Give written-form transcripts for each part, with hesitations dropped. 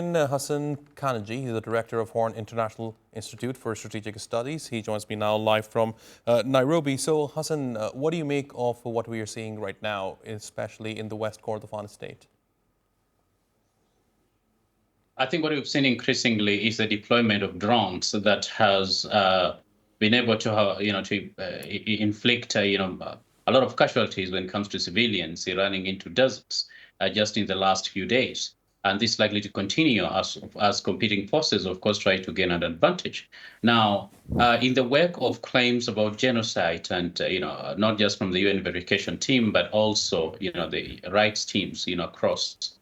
Hassan Khannenje, he's the director of Horn International Institute for Strategic Studies. He joins me now live from Nairobi. So, Hassan, what do you make of what we are seeing right now, especially in the West Kordofan state? I think what we've seen increasingly is the deployment of drones that has been able to inflict, a lot of casualties when it comes to civilians running into deserts just in the last few days. And this is likely to continue as competing forces, of course, try to gain an advantage. Now, in the wake of claims about genocide, and not just from the UN verification team, but also the rights teams across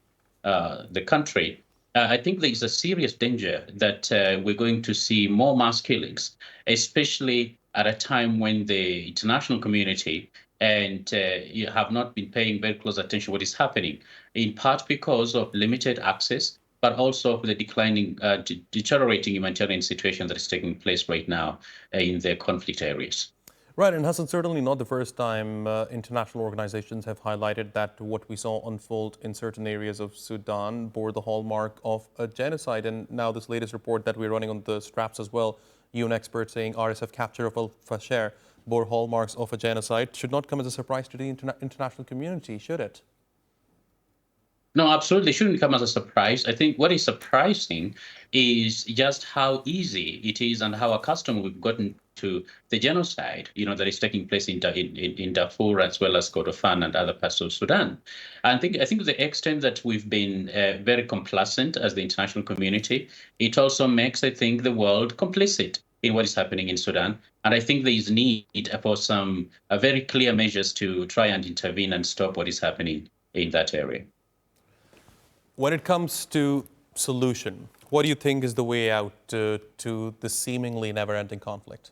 the country, I think there is a serious danger that we're going to see more mass killings, especially at a time when the international community and you have not been paying very close attention to what is happening, in part because of limited access, but also the declining, deteriorating humanitarian situation that is taking place right now in the conflict areas. Right, and Hassan, certainly not the first time international organizations have highlighted that what we saw unfold in certain areas of Sudan bore the hallmark of a genocide. And now this latest report that we're running on the straps as well, UN experts saying RSF capture of Fasher bore hallmarks of a genocide, should not come as a surprise to the international community, should it? No, absolutely shouldn't come as a surprise. I think what is surprising is just how easy it is and how accustomed we've gotten to the genocide, that is taking place in Darfur as well as Kordofan and other parts of Sudan. And I think to the extent that we've been very complacent as the international community, it also makes, I think, the world complicit in what is happening in Sudan. And I think there is need for some very clear measures to try and intervene and stop what is happening in that area. When it comes to solution, what do you think is the way out to the seemingly never-ending conflict?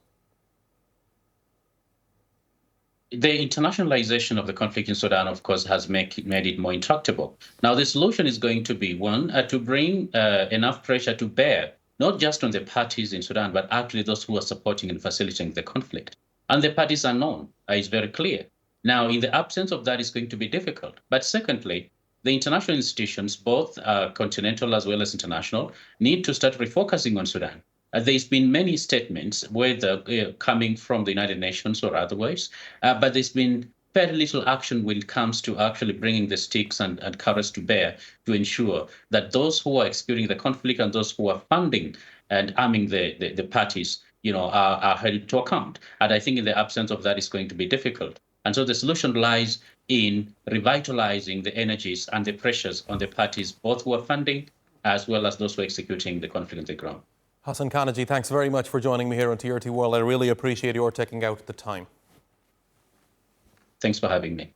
The internationalization of the conflict in Sudan, of course, has made it more intractable. Now, the solution is going to be, one, to bring enough pressure to bear, not just on the parties in Sudan, but actually those who are supporting and facilitating the conflict. And the parties are known, it's very clear. Now, in the absence of that, it's going to be difficult. But secondly, the international institutions, both continental as well as international, need to start refocusing on Sudan. There's been many statements, whether coming from the United Nations or otherwise, but there's been very little action when it comes to actually bringing the sticks and carrots to bear to ensure that those who are experiencing the conflict and those who are funding and arming the parties, are held to account. And I think in the absence of that, it's going to be difficult. And so the solution lies in revitalizing the energies and the pressures on the parties, both who are funding as well as those who are executing the conflict on the ground. Hassan Khannenje, thanks very much for joining me here on TRT World. I really appreciate your taking out the time. Thanks for having me.